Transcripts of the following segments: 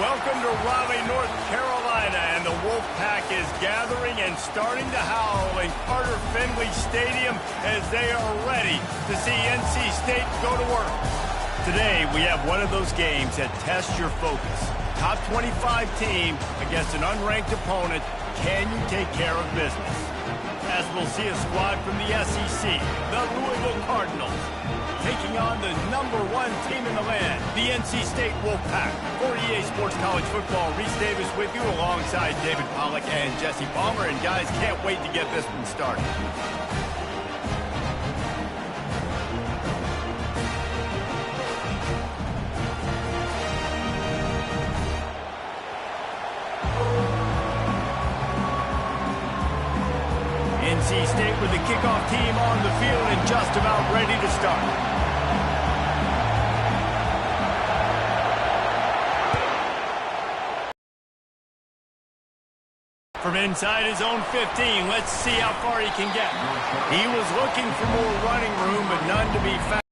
Welcome to Raleigh, North Carolina, and the Wolfpack is gathering and starting to howl in Carter Finley Stadium as they are ready to see NC State go to work. Today, we have one of those games that tests your focus. Top 25 team against an unranked opponent. Can you take care of business? As we'll see a squad from the SEC, the Louisville Cardinals, taking on the #1 team in the land, the NC State Wolfpack. For EA Sports College Football, Reese Davis with you alongside David Pollack and Jesse Palmer. And guys, can't wait to get this one started. NC State with the kickoff team on the field and just about ready to start. From inside his own 15, let's see how far he can get. He was looking for more running room, but none to be found.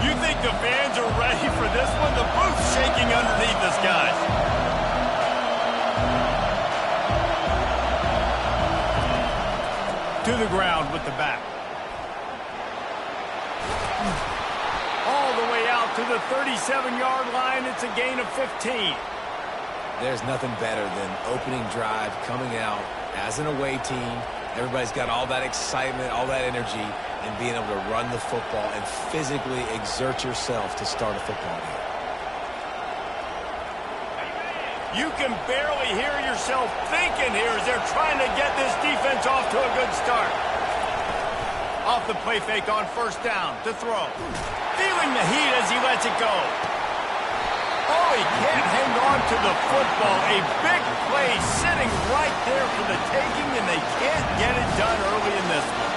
You think the fans are ready for this one? The booth's shaking underneath us, guys. To the ground with the back. All the way out to the 37-yard line. It's a gain of 15. There's nothing better than opening drive, coming out as an away team. Everybody's got all that excitement, all that energy, and being able to run the football and physically exert yourself to start a football game. You can barely hear yourself thinking here as they're trying to get this defense off to a good start. Off the play fake on first down to throw. Feeling the heat as he lets it go. Oh, he can't hang on to the football. A big play sitting right there for the taking, and they can't get it done early in this one.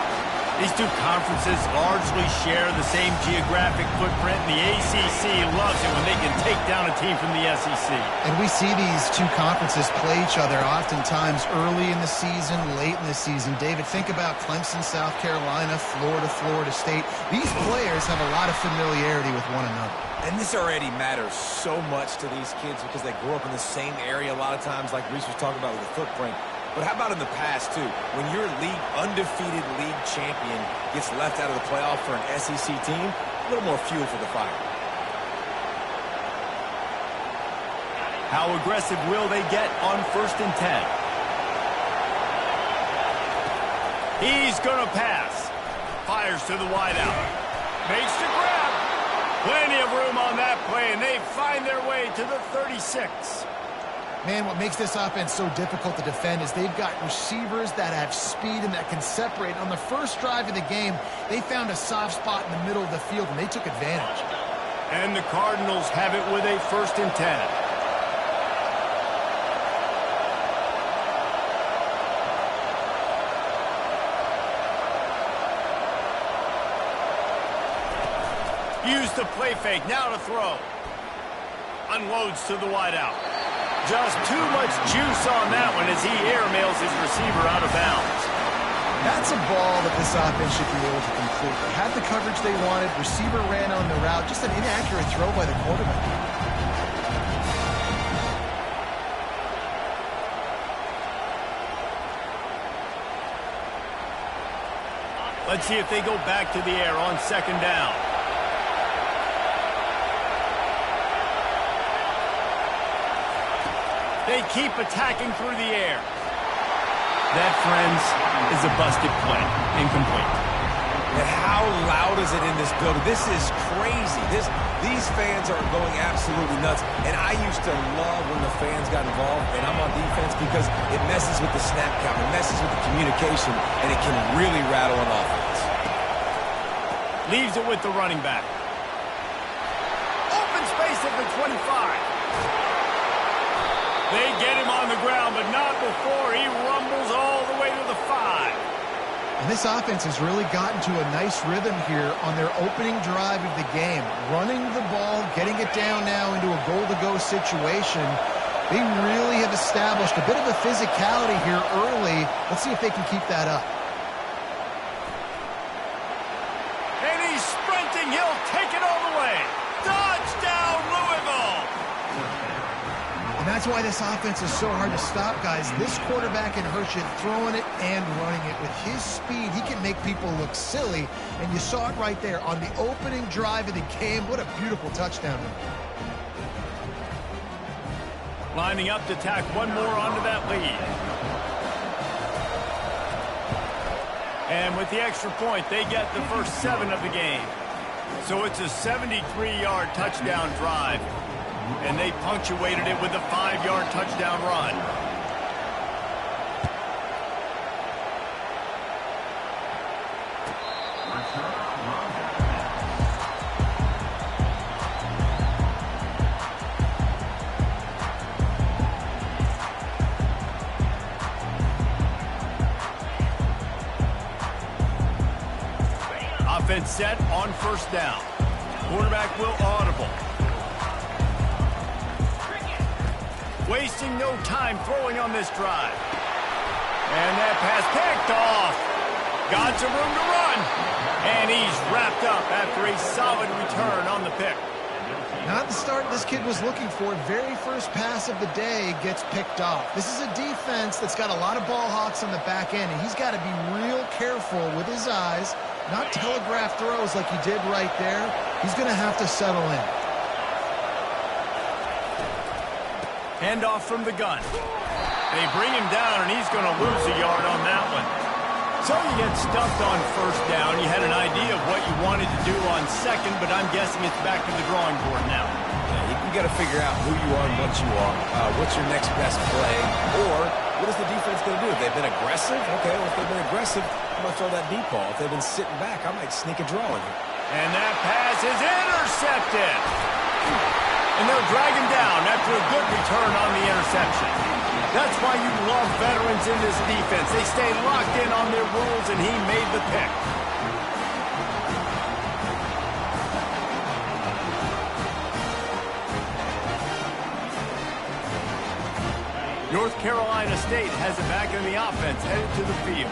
These two conferences largely share the same geographic footprint, and the ACC loves it when they can take down a team from the SEC. And we see these two conferences play each other oftentimes early in the season, late in the season. David, think about Clemson, South Carolina, Florida State. These players have a lot of familiarity with one another. And this already matters so much to these kids because they grew up in the same area a lot of times, like Reese was talking about with the footprint. But how about in the past, too? When your undefeated league champion gets left out of the playoff for an SEC team, a little more fuel for the fire. How aggressive will they get on 1st and 10? He's going to pass. Fires to the wideout. Makes the grab. Plenty of room on that play, and they find their way to the 36. Man, what makes this offense so difficult to defend is they've got receivers that have speed and that can separate. On the first drive of the game, they found a soft spot in the middle of the field, and they took advantage. And the Cardinals have it with a 1st and 10. Use the play fake, now to throw. Unloads to the wideout. Just too much juice on that one as he airmails his receiver out of bounds. That's a ball that this offense should be able to complete. They had the coverage they wanted. Receiver ran on the route. Just an inaccurate throw by the quarterback. Let's see if they go back to the air on 2nd down. They keep attacking through the air. That, friends, is a busted play. Incomplete. And how loud is it in this building? This is crazy. These fans are going absolutely nuts. And I used to love when the fans got involved, and I'm on defense, because it messes with the snap count. It messes with the communication, and it can really rattle an offense. Leaves it with the running back. Open space at the 25. They get him on the ground, but not before he rumbles all the way to the 5. And this offense has really gotten to a nice rhythm here on their opening drive of the game. Running the ball, getting it down now into a goal-to-go situation. They really have established a bit of a physicality here early. Let's see if they can keep that up. And he's sprinting. He'll take it all the way. Touchdown, Louisville! And that's why this offense is so hard to stop, guys. This quarterback can hurt you throwing it and running it. With his speed, he can make people look silly. And you saw it right there on the opening drive of the game. What a beautiful touchdown. Lining up to tack one more onto that lead. And with the extra point, they get the first 7 of the game. So it's a 73-yard touchdown drive. And they punctuated it with a 5-yard touchdown run. Offense set on first down. Quarterback will audible. Wasting no time throwing on this drive. And that pass picked off. Got some room to run. And he's wrapped up after a solid return on the pick. Not the start this kid was looking for. Very first pass of the day gets picked off. This is a defense that's got a lot of ball hawks on the back end, and he's got to be real careful with his eyes, not telegraph throws like he did right there. He's going to have to settle in. Handoff from the gun. They bring him down, and he's going to lose a yard on that one. So you get stuffed on first down. You had an idea of what you wanted to do on second, but I'm guessing it's back to the drawing board now. Yeah, you got to figure out who you are and what you are. What's your next best play? Or what is the defense going to do? If they've been aggressive, okay, well, if they've been aggressive, I'm going to throw that deep ball. If they've been sitting back, I might sneak a draw in here. And that pass is intercepted. And they'll drag him down after a good return on the interception. That's why you love veterans in this defense. They stay locked in on their roles, and he made the pick. North Carolina State has it back in the offense, headed to the field.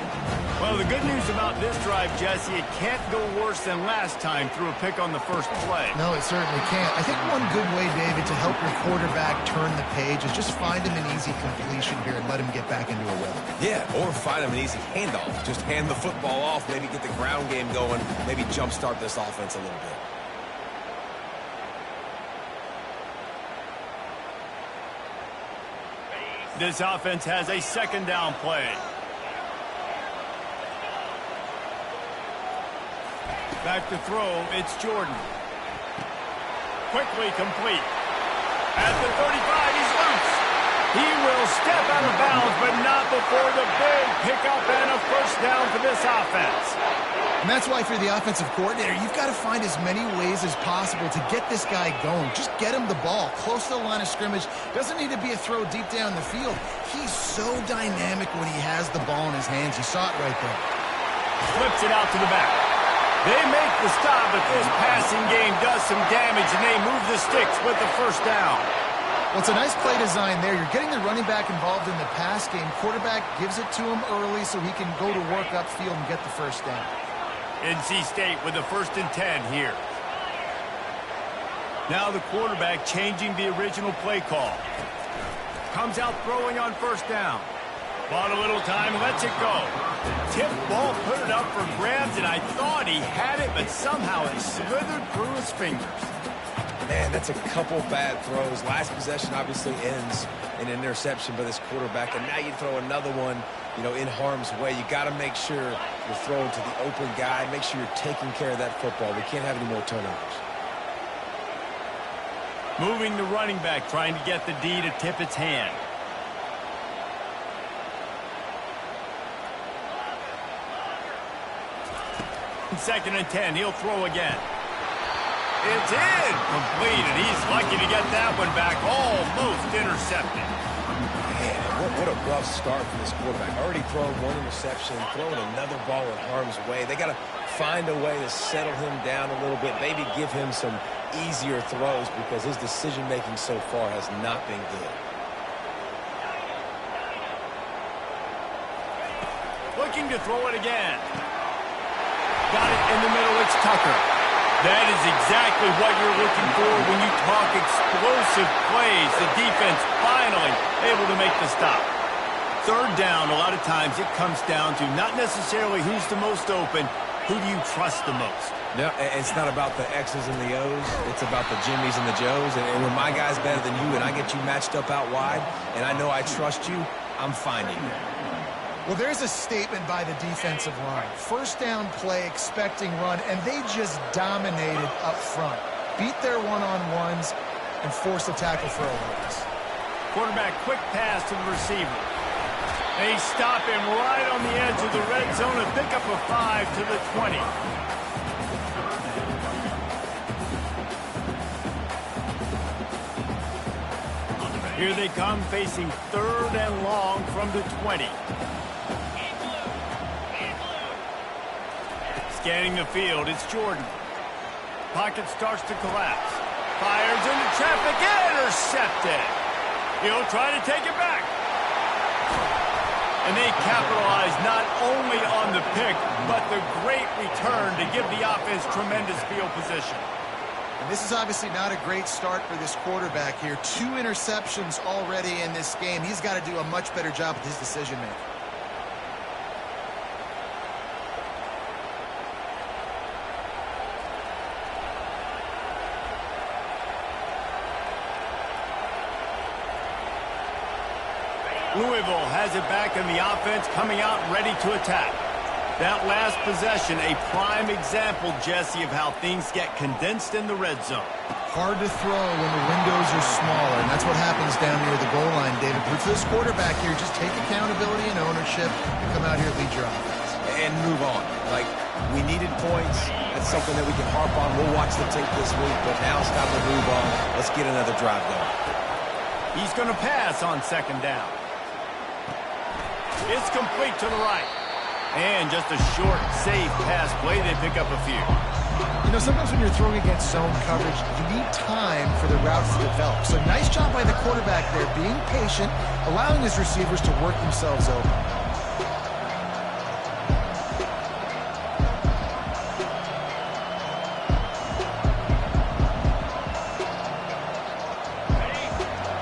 Well, the good news about this drive, Jesse, it can't go worse than last time through a pick on the first play. No, it certainly can't. I think one good way, David, to help your quarterback turn the page is just find him an easy completion here and let him get back into a rhythm. Yeah, or find him an easy handoff. Just hand the football off, maybe get the ground game going, maybe jumpstart this offense a little bit. This offense has a second down play. Back to throw, it's Jordan. Quickly complete. At the 35, he's loose. He will step out of bounds, but not before the big pickup and a first down for this offense. And that's why, for the offensive coordinator, you've got to find as many ways as possible to get this guy going. Just get him the ball close to the line of scrimmage. Doesn't need to be a throw deep down the field. He's so dynamic when he has the ball in his hands. You saw it right there. Flips it out to the back. They make the stop, but this passing game does some damage, and they move the sticks with the first down. Well, it's a nice play design there. You're getting the running back involved in the pass game. Quarterback gives it to him early so he can go to work upfield and get the first down. NC State with a 1st and 10 here. Now the quarterback changing the original play call. Comes out throwing on first down. Bought a little time, lets it go. Tip ball, put it up for grabs, and I thought he had it, but somehow it slithered through his fingers. Man, that's a couple bad throws. Last possession obviously ends in an interception by this quarterback, and now you throw another one, you know, in harm's way. You got to make sure you're throwing to the open guy. Make sure you're taking care of that football. We can't have any more turnovers. Moving the running back, trying to get the D to tip its hand. 2nd and 10, he'll throw again. It's incomplete, and he's lucky to get that one back, almost intercepted. Man, what a rough start for this quarterback. Already throwing one interception, throwing another ball in harm's way. They got to find a way to settle him down a little bit, maybe give him some easier throws because his decision-making so far has not been good. Looking to throw it again. Got it in the middle. It's Tucker. That is exactly what you're looking for when you talk explosive plays. The defense finally able to make the stop. Third down, a lot of times it comes down to not necessarily who's the most open, who do you trust the most? No, it's not about the X's and the O's. It's about the Jimmys and the Joes. And when my guy's better than you and I get you matched up out wide and I know I trust you, I'm finding you. Well, there's a statement by the defensive line. First down play, expecting run, and they just dominated up front. Beat their one-on-ones and forced a tackle for a loss. Quarterback quick pass to the receiver. They stop him right on the edge of the red zone and pick up a 5 to the 20. Here they come facing third and long from the 20. Scanning the field, it's Jordan. Pocket starts to collapse. Fires into traffic, intercepted. He'll try to take it back. And they capitalize not only on the pick, but the great return to give the offense tremendous field position. And this is obviously not a great start for this quarterback here. 2 interceptions already in this game. He's got to do a much better job with his decision-making. Louisville has it back in the offense, coming out ready to attack. That last possession, a prime example, Jesse, of how things get condensed in the red zone. Hard to throw when the windows are smaller, and that's what happens down near the goal line, David. But for this quarterback here, just take accountability and ownership and come out here and lead your offense. And move on. Like, we needed points. That's something that we can harp on. We'll watch the tape this week, but now it's time to move on. Let's get another drive going. He's going to pass on second down. It's complete to the right. And just a short, safe pass play. They pick up a few. You know, sometimes when you're throwing against zone coverage, you need time for the routes to develop. So nice job by the quarterback there, being patient, allowing his receivers to work themselves open.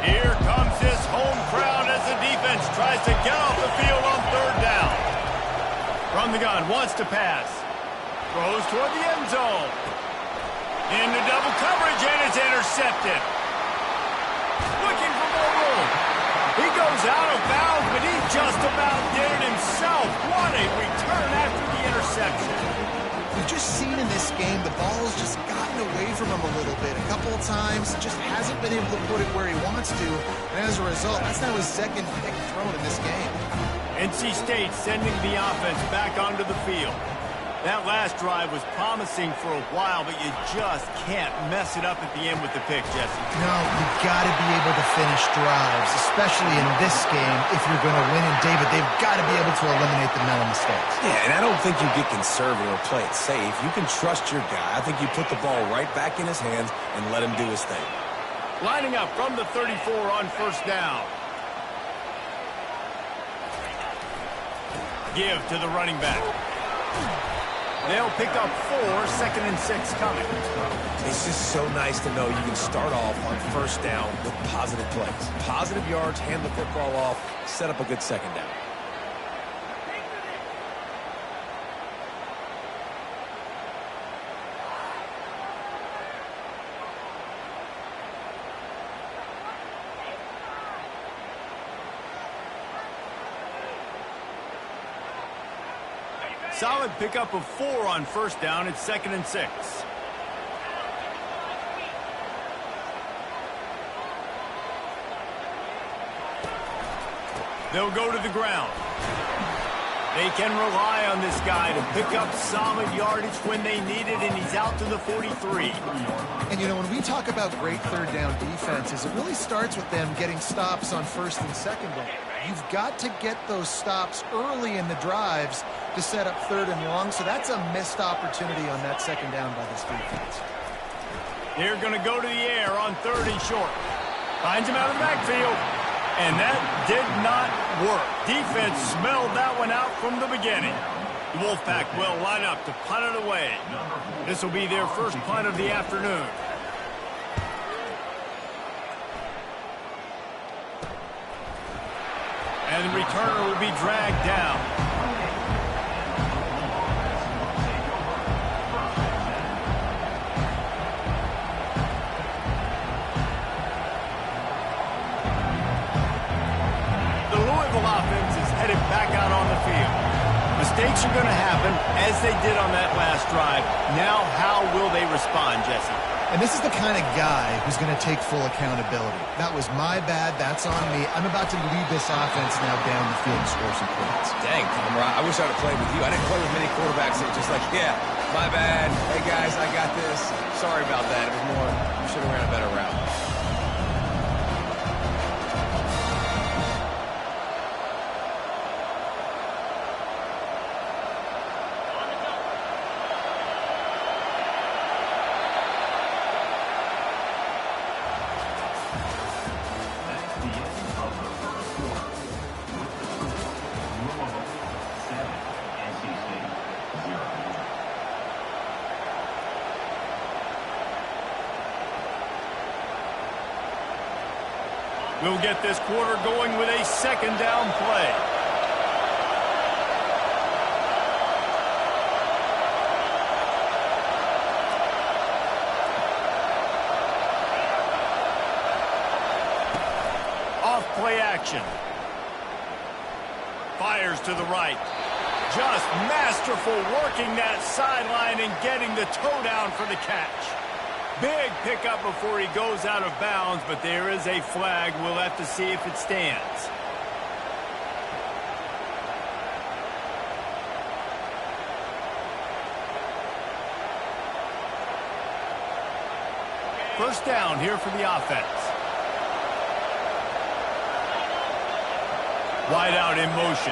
Here comes this home crowd as the defense tries to get off the field on third down. From the gun, wants to pass. Throws toward the end zone. Into double coverage, and it's intercepted. Looking for more room. He goes out of bounds, but he just about did it himself. What a return after the interception. We've just seen in this game the ball's just gotten away from him a little bit. A couple of times, just hasn't been able to put it where he wants to. And as a result, that's now his second pick thrown in this game. NC State sending the offense back onto the field. That last drive was promising for a while, but you just can't mess it up at the end with the pick, Jesse. No, you've got to be able to finish drives, especially in this game if you're going to win. And, David, they've got to be able to eliminate the mental mistakes. Yeah, and I don't think you get conservative or play it safe. You can trust your guy. I think you put the ball right back in his hands and let him do his thing. Lining up from the 34 on first down. Give to the running back. They'll pick up 4, second and 6 coming. It's just so nice to know you can start off on first down with positive plays. Positive yards, hand the football off, set up a good second down. Solid pickup of 4 on first down. It's second and 6. They'll go to the ground. They can rely on this guy to pick up solid yardage when they need it, and he's out to the 43. And, you know, when we talk about great third down defenses, it really starts with them getting stops on first and second down. You've got to get those stops early in the drives to set up third and long, so that's a missed opportunity on that second down by this defense. They're going to go to the air on third and short. Finds him out of the backfield. And that did not work. Defense smelled that one out from the beginning. The Wolfpack will line up to punt it away. This will be their first punt of the afternoon. And the returner will be dragged down. Offense is headed back out on the field. Mistakes are going to happen, as they did on that last drive. Now, how will they respond, Jesse? And this is the kind of guy who's going to take full accountability. That was my bad. That's on me. I'm about to lead this offense now down the field and score some points. Dang, Tom, I wish I'd have played with you. I didn't play with many quarterbacks that were just like, yeah, my bad. Hey, guys, I got this. Sorry about that. It was more, you should have ran a better route. We'll get this quarter going with a second down play. Off play action. Fires to the right. Just masterful working that sideline and getting the toe down for the catch. Big pickup before he goes out of bounds, but there is a flag. We'll have to see if it stands. First down here for the offense. Wide out in motion.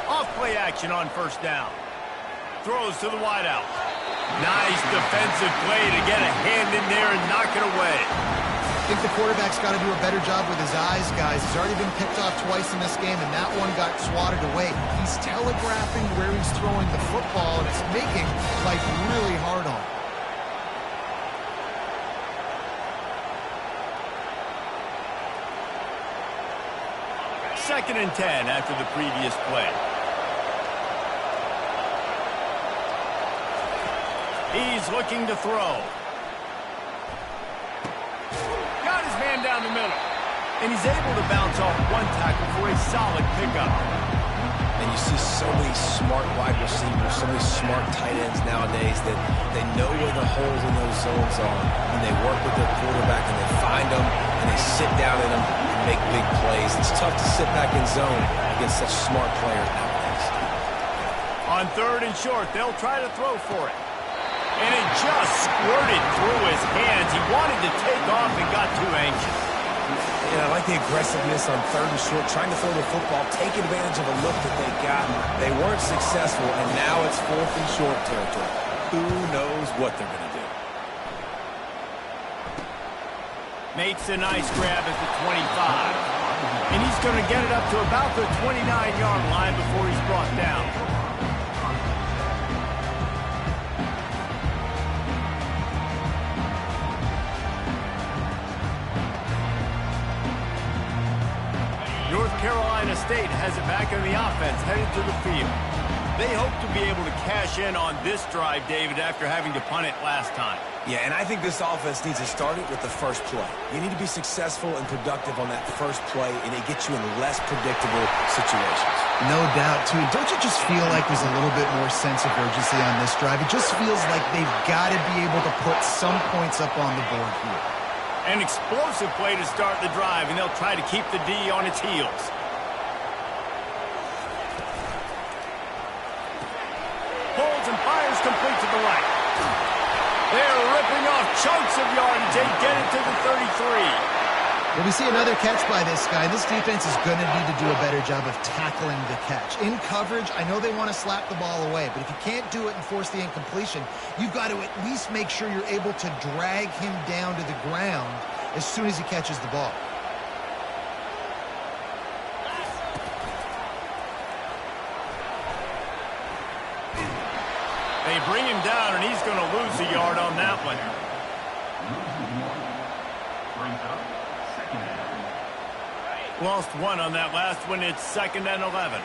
Off play action on first down. Throws to the wide out. Nice defensive play to get a hand in there and knock it away. I think the quarterback's got to do a better job with his eyes, guys. He's already been picked off twice in this game, and that one got swatted away. He's telegraphing where he's throwing the football, and it's making life really hard on him. Second and 10 after the previous play. He's looking to throw. Got his man down the middle. And he's able to bounce off one tackle for a solid pickup. And you see so many smart wide receivers, so many smart tight ends nowadays that they know where the holes in those zones are. And they work with their quarterback and they find them and they sit down in them and make big plays. It's tough to sit back in zone against such smart players nowadays. On third and short, they'll try to throw for it. And it just squirted through his hands. He wanted to take off and got too anxious. Yeah, I like the aggressiveness on third and short, trying to throw the football, take advantage of a look that they got. They weren't successful, and now it's fourth and short territory. Who knows what they're going to do? Makes a nice grab at the 25. And he's going to get it up to about the 29-yard line before he's brought down. North Carolina State has it back in the offense, headed to the field. They hope to be able to cash in on this drive, David, after having to punt it last time. Yeah, and I think this offense needs to start it with the first play. You need to be successful and productive on that first play, and it gets you in less predictable situations. No doubt, too. Don't you just feel like there's a little bit more sense of urgency on this drive? It just feels like they've got to be able to put some points up on the board here. An explosive play to start the drive, and they'll try to keep the D on its heels. is complete to the right. They're ripping off chunks of yardage. They get it to the 33. Well, we see another catch by this guy. This defense is going to need to do a better job of tackling the catch. In coverage, I know they want to slap the ball away, but if you can't do it and force the incompletion, you've got to at least make sure you're able to drag him down to the ground as soon as he catches the ball. They bring him down, and he's going to lose a yard on that one. Lost one on that last one. It's 2nd and 11.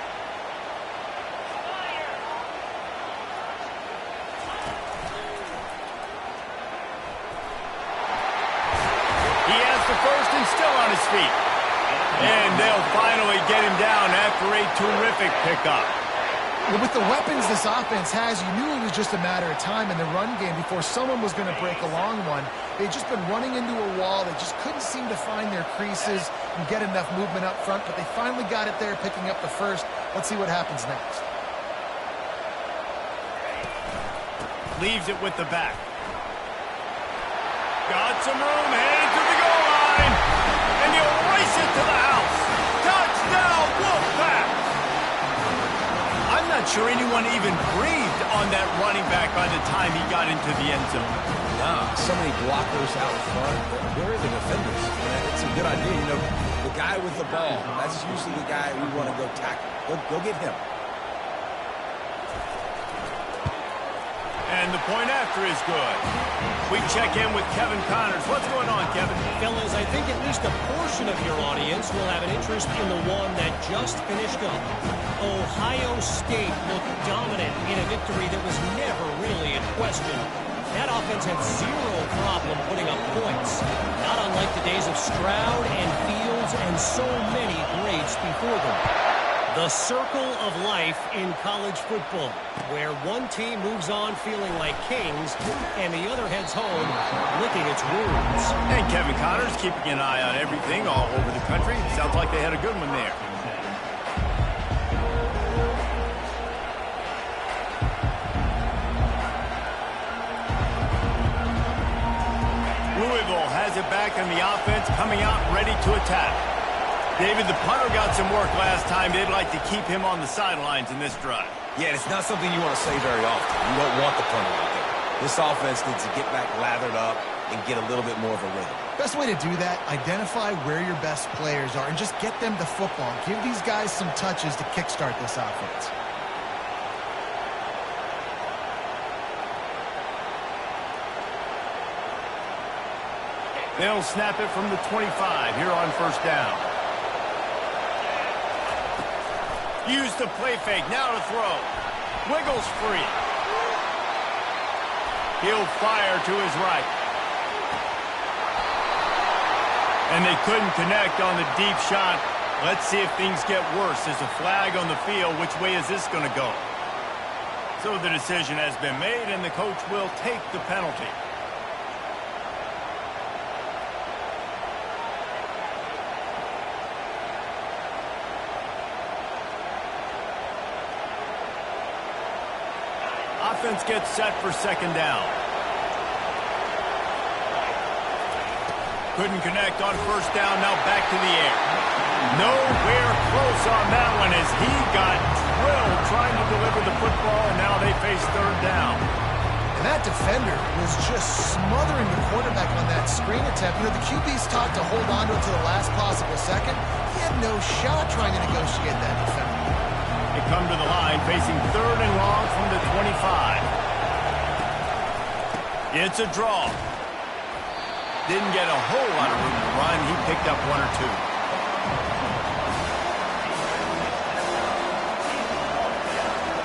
He has the first and still on his feet. And they'll finally get him down after a terrific pickup. Well, with the weapons this offense has, you knew it was just a matter of time in the run game before someone was going to break a long one. They'd just been running into a wall. They just couldn't seem to find their creases and get enough movement up front, but they finally got it there, picking up the first. Let's see what happens next. Leaves it with the back. Got some room, headed to the goal line, and he'll race it to the house. Touchdown, Wolfpack! I'm not sure anyone even breathed on that running back by the time he got into the end zone. Nah, so many blockers out front. Where are the defenders? It's a good idea. You know, the guy with the ball, that's usually the guy we want to go tackle. Go get him. And the point after is good. We check in with Kevin Connors. What's going on, Kevin? Fellas, I think at least a portion of your audience will have an interest in the one that just finished up. Ohio State looked dominant in a victory that was never really in question. That offense had zero problem putting up points. Not unlike the days of Stroud and Fields and so many greats before them. The circle of life in college football, where one team moves on feeling like kings and the other heads home licking its wounds. And Kevin Connors keeping an eye on everything all over the country. Sounds like they had a good one there. Louisville has it back in the offense, coming out ready to attack. David, the punter got some work last time. They'd like to keep him on the sidelines in this drive. Yeah, it's not something you want to say very often. You don't want the punter out there. This offense needs to get back lathered up and get a little bit more of a rhythm. Best way to do that, identify where your best players are and just get them the football. Give these guys some touches to kickstart this offense. They'll snap it from the 25 here on first down. Use the play fake, now to throw. Wiggles free. He'll fire to his right. And they couldn't connect on the deep shot. Let's see if things get worse. There's a flag on the field. Which way is this going to go? So the decision has been made, and the coach will take the penalty. Offense gets set for second down. Couldn't connect on first down, now back to the air. Nowhere close on that one as he got drilled trying to deliver the football, and now they face third down. And that defender was just smothering the quarterback on that screen attempt. You know, the QB's taught to hold on to it to the last possible second. He had no shot trying to negotiate that defender. They come to the line, facing third and long from the 25. It's a draw. Didn't get a whole lot of room to run. He picked up one or two.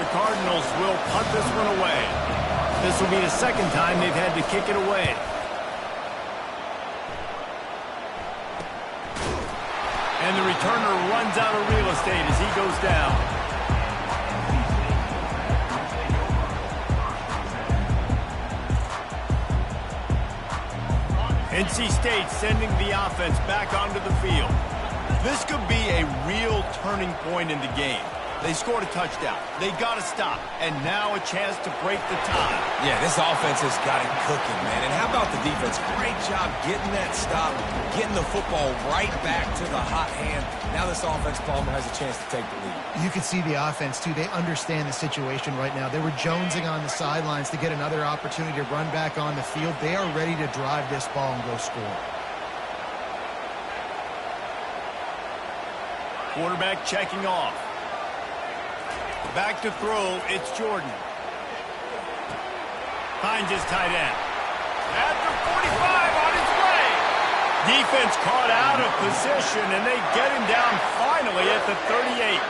The Cardinals will punt this one away. This will be the second time they've had to kick it away. And the returner runs out of real estate as he goes down. NC State sending the offense back onto the field. This could be a real turning point in the game. They scored a touchdown. They got to stop. And now a chance to break the tie. Yeah, this offense has got it cooking, man. And how about the defense? Great job getting that stop, getting the football right back to the hot hand. Now this offense, Palmer, has a chance to take the lead. You can see the offense, too. They understand the situation right now. They were jonesing on the sidelines to get another opportunity to run back on the field. They are ready to drive this ball and go score. Quarterback checking off. Back to throw, it's Jordan. Finds his tight end. After 45 on his way. Defense caught out of position, and they get him down finally at the 38.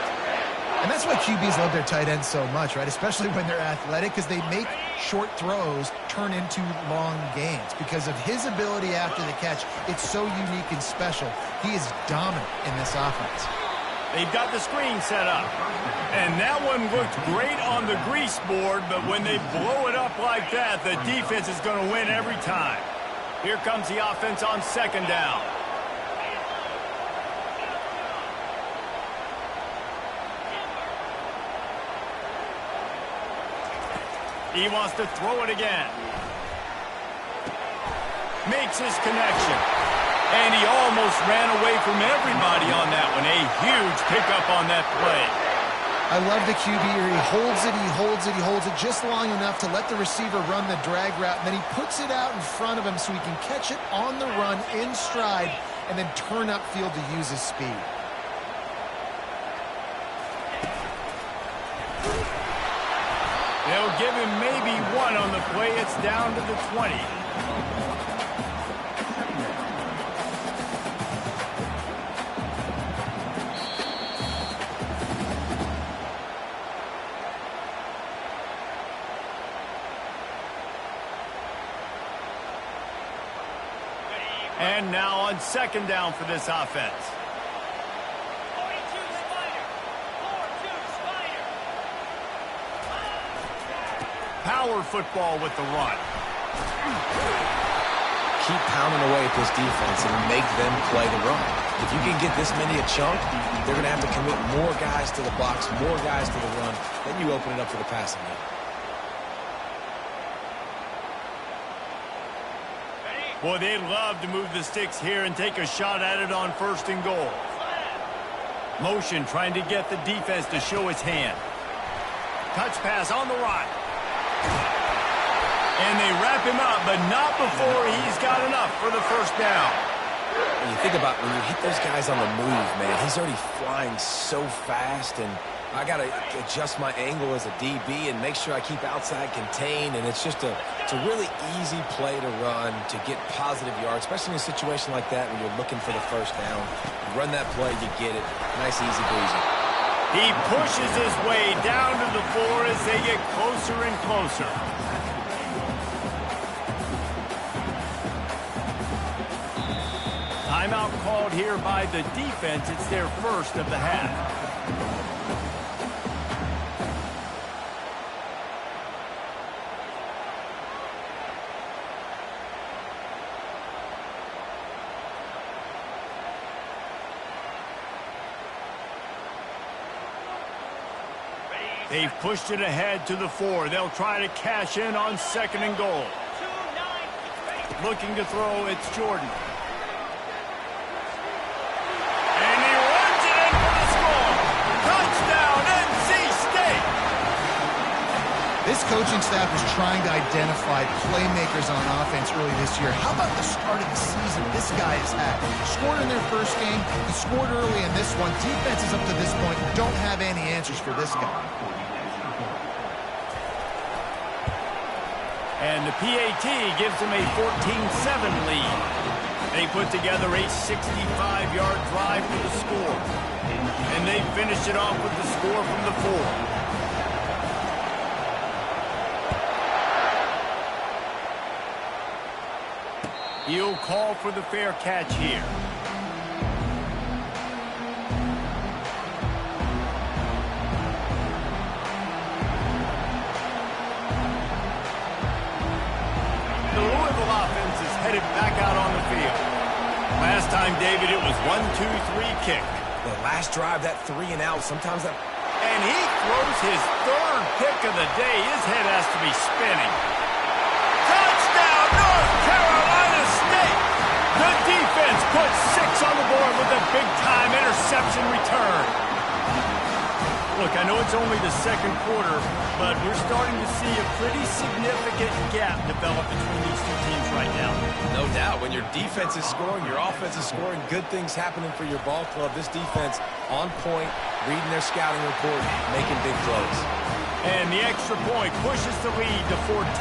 And that's why QBs love their tight ends so much, right? Especially when they're athletic, because they make short throws turn into long gains. Because of his ability after the catch, it's so unique and special. He is dominant in this offense. They've got the screen set up. And that one looked great on the grease board, but when they blow it up like that, the defense is going to win every time. Here comes the offense on second down. He wants to throw it again. Makes his connection. And he almost ran away from everybody on that one. A huge pickup on that play. I love the QB here. He holds it, he holds it, he holds it just long enough to let the receiver run the drag route, and then he puts it out in front of him so he can catch it on the run in stride and then turn upfield to use his speed. They'll give him maybe one on the play. It's down to the 20. And now on second down for this offense. Power football with the run. Keep pounding away at this defense and make them play the run. If you can get this many a chunk, they're going to have to commit more guys to the box, more guys to the run. Then you open it up for the passing game. Boy, they'd love to move the sticks here and take a shot at it on first and goal. Motion trying to get the defense to show its hand. Touch pass on the run. And they wrap him up, but not before he's got enough for the first down. When you think about when you hit those guys on the move, man, he's already flying so fast, and I got to adjust my angle as a DB and make sure I keep outside contained, and it's just it's a really easy play to run to get positive yards, especially in a situation like that when you're looking for the first down. You run that play, you get it. Nice, easy breezy. He pushes his way down to the floor as they get closer and closer. Timeout called here by the defense. It's their first of the half. They've pushed it ahead to the 4. They'll try to cash in on second and goal. Looking to throw, it's Jordan. And he runs it in for the score. Touchdown, NC State! This coaching staff is trying to identify playmakers on offense early this year. How about the start of the season this guy has had? Scored in their first game. He scored early in this one. Defenses up to this point don't have any answers for this guy. And the PAT gives them a 14-7 lead. They put together a 65-yard drive for the score. And they finish it off with the score from the 4. He'll call for the fair catch here. The Louisville offense is headed back out on the field. Last time, David, it was 1-2-3 kick. The last drive, that 3 and out, sometimes that And he throws his third pick of the day. His head has to be spinning. Touchdown, North Carolina State! The defense puts 6 on the board with a big-time interception return. Look, I know it's only the second quarter, but we're starting to see a pretty significant gap develop between these two teams right now. No doubt. When your defense is scoring, your offense is scoring, good things happening for your ball club. This defense on point, reading their scouting report, making big plays. And the extra point pushes the lead to 14.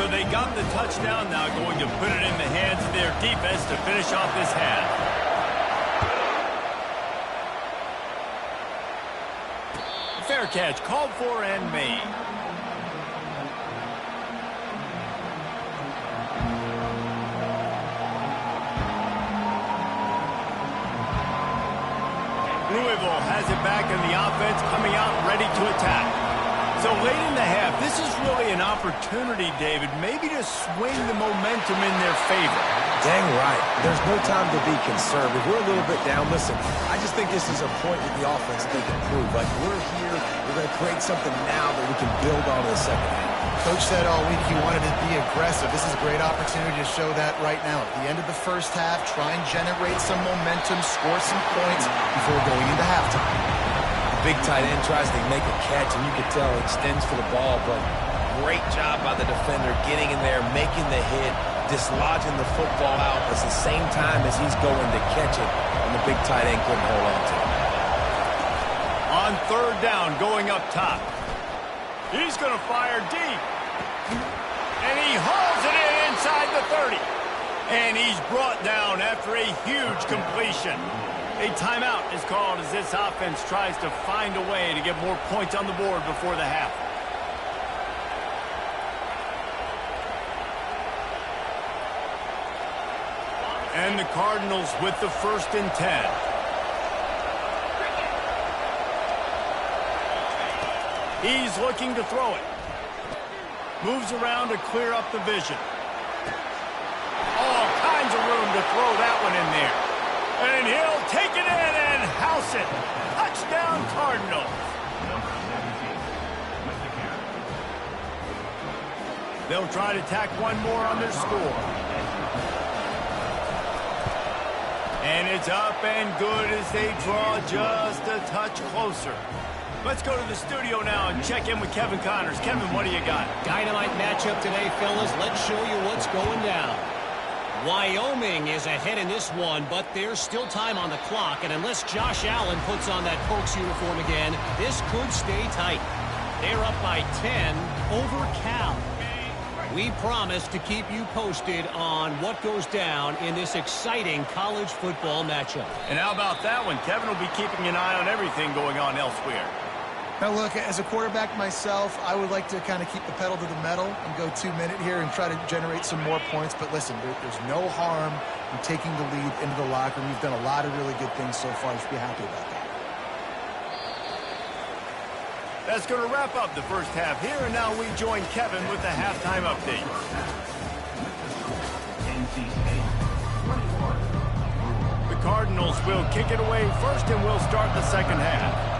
So they got the touchdown, now going to put it in the hands of their defense to finish off this half. Fair catch, called for and made. Louisville has it back in the offense, coming out ready to attack. So late in the half, this is really an opportunity, David, maybe to swing the momentum in their favor. Dang right. There's no time to be conservative. We're a little bit down. Listen, I just think this is a point with the offense they can prove. Like, we're here, we're going to create something now that we can build on in the second half. Coach said all week he wanted to be aggressive. This is a great opportunity to show that right now. At the end of the first half, try and generate some momentum, score some points before going into halftime. The big tight end tries to make a catch, and you can tell he extends for the ball, but great job by the defender getting in there, making the hit, dislodging the football out at the same time as he's going to catch it, and the big tight end couldn't hold on to it. On third down, going up top. He's going to fire deep. And he hauls it in inside the 30. And he's brought down after a huge completion. A timeout is called as this offense tries to find a way to get more points on the board before the half. And the Cardinals with the 1st and 10. He's looking to throw it. Moves around to clear up the vision. All kinds of room to throw that one in there. And he'll take it in and house it. Touchdown, Cardinals. They'll try to tack one more on their score. And it's up and good as they draw just a touch closer. Let's go to the studio now and check in with Kevin Connors. Kevin, what do you got? Dynamite matchup today, fellas. Let's show you what's going down. Wyoming is ahead in this one, but there's still time on the clock, and unless Josh Allen puts on that Pokes uniform again, this could stay tight. They're up by 10 over Cal. We promise to keep you posted on what goes down in this exciting college football matchup. And how about that one? Kevin will be keeping an eye on everything going on elsewhere. Now, look, as a quarterback myself, I would like to kind of keep the pedal to the metal and go 2-minute here and try to generate some more points. But listen, there's no harm in taking the lead into the locker room. You've done a lot of really good things so far. You should be happy about that. That's going to wrap up the first half here, and now we join Kevin with the halftime update. The Cardinals will kick it away first, and we'll start the second half.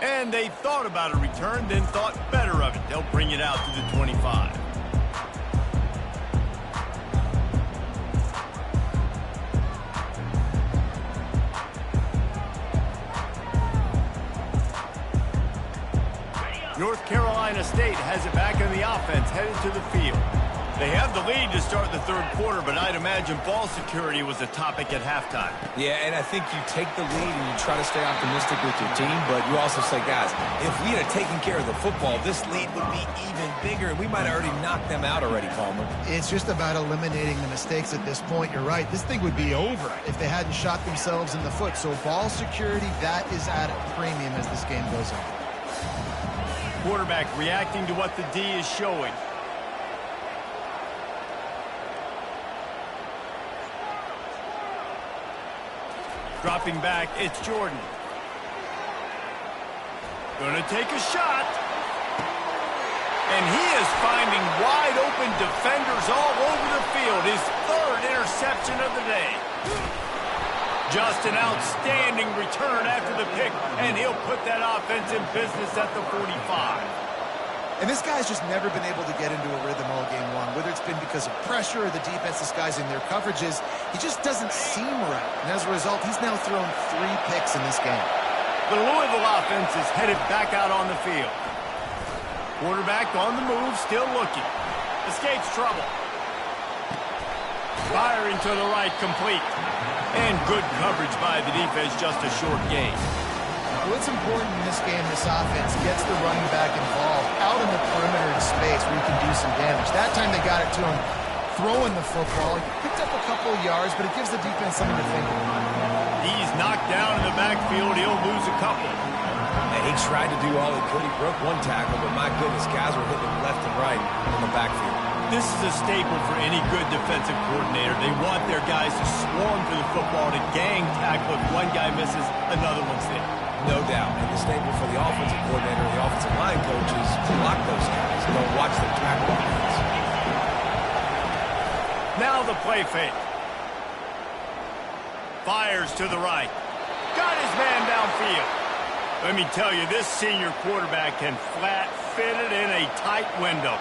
And they thought about a return, then thought better of it. They'll bring it out to the 25. North Carolina State has it back in the offense, headed to the field. They have the lead to start the third quarter, but I'd imagine ball security was a topic at halftime. Yeah, and I think you take the lead and you try to stay optimistic with your team, but you also say, guys, if we had taken care of the football, this lead would be even bigger, and we might have already knocked them out already, Palmer. It's just about eliminating the mistakes at this point. You're right. This thing would be over if they hadn't shot themselves in the foot. So ball security, that is at a premium as this game goes on. Quarterback reacting to what the D is showing. Dropping back, it's Jordan. Gonna take a shot. And he is finding wide-open defenders all over the field. His third interception of the day. Just an outstanding return after the pick, and he'll put that offense in business at the 45. And this guy's just never been able to get into a rhythm all game long, whether it's been because of pressure or the defense disguising their coverages. He just doesn't seem right. And as a result, he's now thrown 3 picks in this game. The Louisville offense is headed back out on the field. Quarterback on the move, still looking. Escapes trouble. Firing to the right, complete. And good coverage by the defense, just a short gain. What's important in this game, this offense gets the running back involved out in the perimeter in space where you can do some damage. That time they got it to him throwing the football. He picked up a couple of yards, but it gives the defense something to think about. He's knocked down in the backfield. He'll lose a couple. And he tried to do all he could. He broke one tackle, but my goodness, guys were hitting him left and right in the backfield. This is a staple for any good defensive coordinator. They want their guys to swarm to the football, to gang tackle. If one guy misses, another one's there. No doubt. And the staple for the offensive coordinator and the offensive line coaches to block those guys. Don't watch them tackle offense. Now the play fake. Fires to the right. Got his man downfield. Let me tell you, this senior quarterback can flat fit it in a tight window.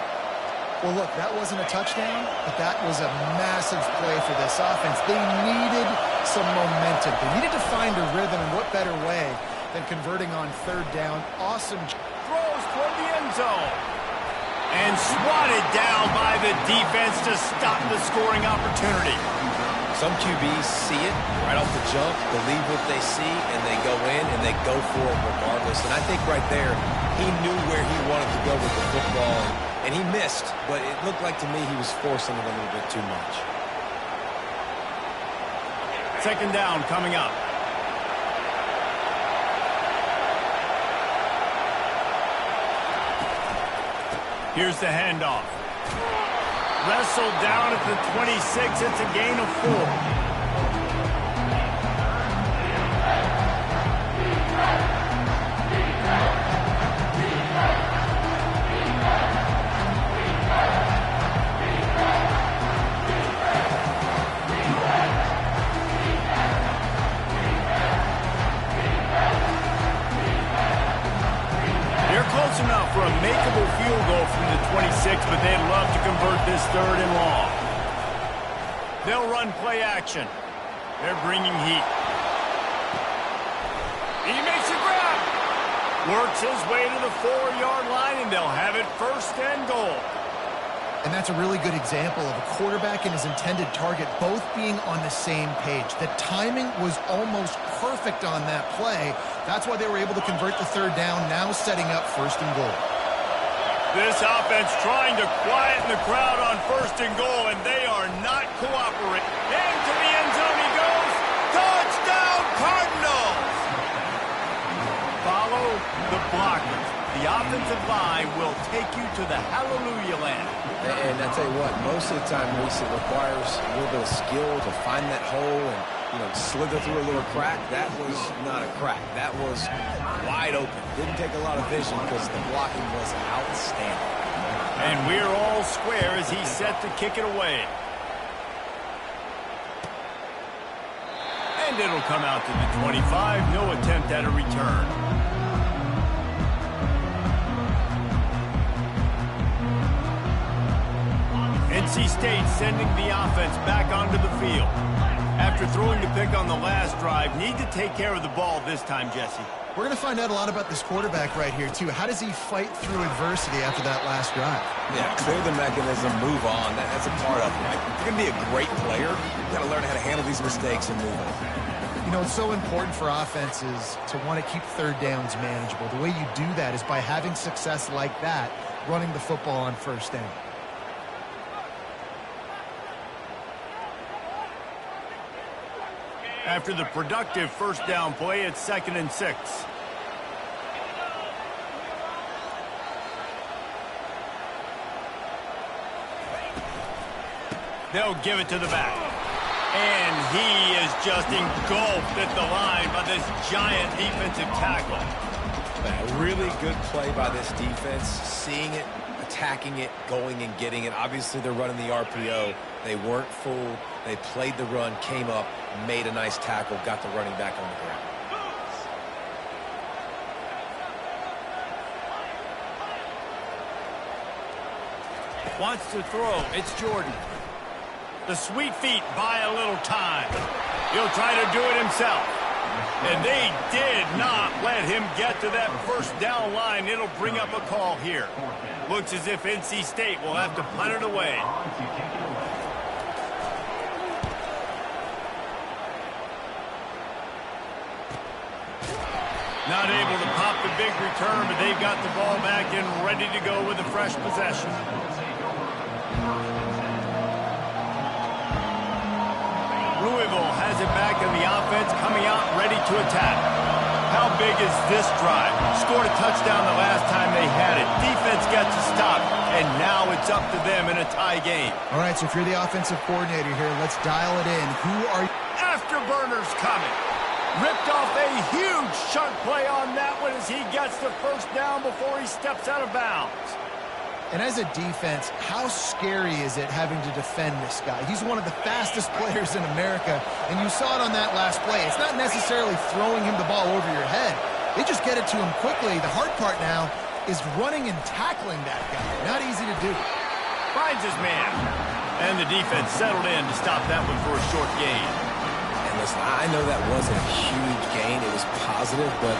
Well, look, that wasn't a touchdown, but that was a massive play for this offense. They needed some momentum. They needed to find a rhythm, and what better way than converting on third down. Awesome. Throws toward the end zone. And swatted down by the defense to stop the scoring opportunity. Some QBs see it right off the jump, believe what they see, and they go in and they go for it regardless. And I think right there, he knew where he wanted to go with the football, and he missed, but it looked like to me he was forcing it a little bit too much. Second down coming up. Here's the handoff. Wrestled down at the 26. It's a gain of 4. Enough for a makeable field goal from the 26, but they'd love to convert this third and long. They'll run play action. They're bringing heat. He makes a grab. Works his way to the 4-yard line, and they'll have it first and goal. And that's a really good example of a quarterback and his intended target both being on the same page. The timing was almost perfect on that play. That's why they were able to convert the third down, now setting up first and goal. This offense trying to quieten the crowd on first and goal, and they are not cooperating. Into the end zone he goes. Touchdown, Cardinals! Follow the blockers. The offensive line will take you to the hallelujah land. And I tell you what, most of the time, Reese, it requires a little bit of skill to find that hole and, slither through a little crack. That was not a crack. That was wide open. Didn't take a lot of vision because the blocking was outstanding. And we're all square as he's set to kick it away. And it'll come out to the 25. No attempt at a return. NC State sending the offense back onto the field. After throwing the pick on the last drive, need to take care of the ball this time, Jesse. We're going to find out a lot about this quarterback right here, too. How does he fight through adversity after that last drive? Yeah, clear the mechanism, move on. That's a part of it. If you're going to be a great player, you've got to learn how to handle these mistakes and move on. It's so important for offenses to want to keep third downs manageable. The way you do that is by having success like that, running the football on first down. After the productive first down play, it's 2nd and 6. They'll give it to the back. And he is just engulfed at the line by this giant defensive tackle. A really good play by this defense, seeing it, attacking it, going and getting it. Obviously, they're running the RPO. They weren't fooled. They played the run, came up, made a nice tackle, got the running back on the ground. Wants to throw. It's Jordan. The sweet feet buy a little time. He'll try to do it himself. And they did not let him get to that first down line. It'll bring up a call here. Looks as if NC State will have to punt it away. Not able to pop the big return, but they've got the ball back and ready to go with a fresh possession. Louisville has it back in the offense, coming out ready to attack. How big is this drive? Scored a touchdown the last time they had it. Defense got to stop, and now it's up to them in a tie game. All right, so if you're the offensive coordinator here, let's dial it in. Who are you? Afterburners coming. Ripped off a huge chunk play on that one as he gets the first down before he steps out of bounds. And as a defense, how scary is it having to defend this guy? He's one of the fastest players in America, and you saw it on that last play. It's not necessarily throwing him the ball over your head. They just get it to him quickly. The hard part now is running and tackling that guy. Not easy to do. Finds his man. And the defense settled in to stop that one for a short gain. Listen, I know that wasn't a huge gain. It was positive, but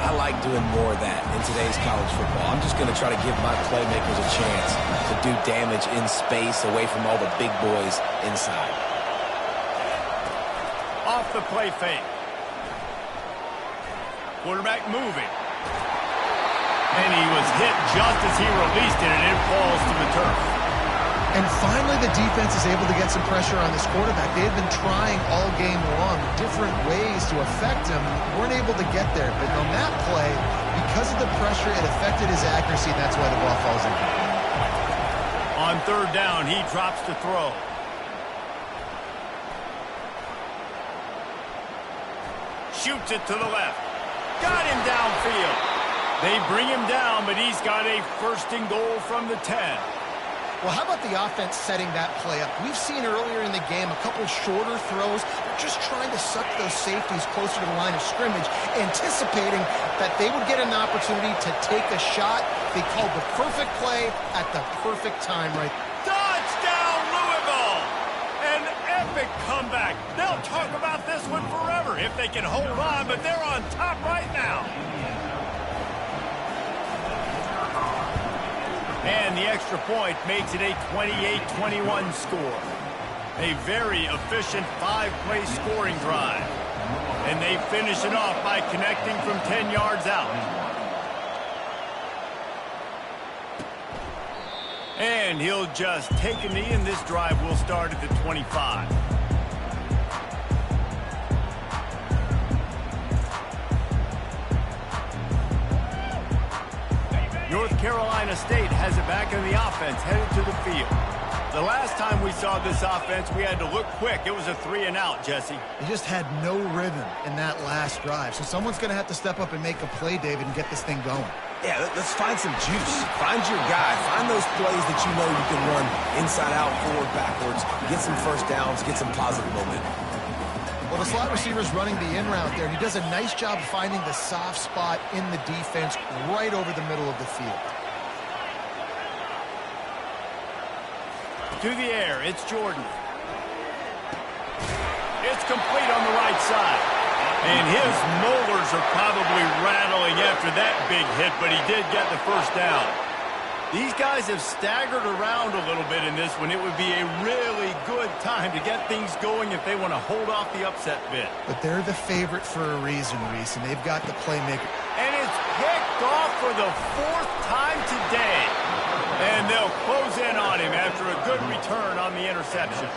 I like doing more of that in today's college football. I'm just going to try to give my playmakers a chance to do damage in space away from all the big boys inside. Off the play fake. Quarterback moving. And he was hit just as he released it, and it falls to the turf. And finally, the defense is able to get some pressure on this quarterback. They had been trying all game long different ways to affect him. Weren't able to get there. But on that play, because of the pressure, it affected his accuracy. That's why the ball falls in. On third down, he drops to throw. Shoots it to the left. Got him downfield. They bring him down, but he's got a first and goal from the 10. Well, how about the offense setting that play up? We've seen earlier in the game a couple shorter throws. They're just trying to suck those safeties closer to the line of scrimmage, anticipating that they would get an opportunity to take a shot. They called the perfect play at the perfect time right. Touchdown, Louisville! An epic comeback. They'll talk about this one forever if they can hold on, but they're on top right now. And the extra point makes it a 28-21 score. A very efficient 5-play scoring drive. And they finish it off by connecting from 10 yards out. And he'll just take a knee, and this drive will start at the 25. North Carolina State has it back in the offense, headed to the field. The last time we saw this offense, we had to look quick. It was a 3-and-out, Jesse. They just had no rhythm in that last drive. So someone's going to have to step up and make a play, David, and get this thing going. Yeah, let's find some juice. Find your guy. Find those plays that you know you can run inside out, forward, backwards. Get some first downs. Get some positive momentum. Well, the slot receiver's running the in route there. He does a nice job finding the soft spot in the defense right over the middle of the field. To the air, it's Jordan. It's complete on the right side. And his molars are probably rattling after that big hit, but he did get the first down. These guys have staggered around a little bit in this one. It would be a really good time to get things going if they want to hold off the upset bid. But they're the favorite for a reason, Reese, and they've got the playmaker. And it's picked off for the 4th time today. And they'll close in on him after a good return on the interception.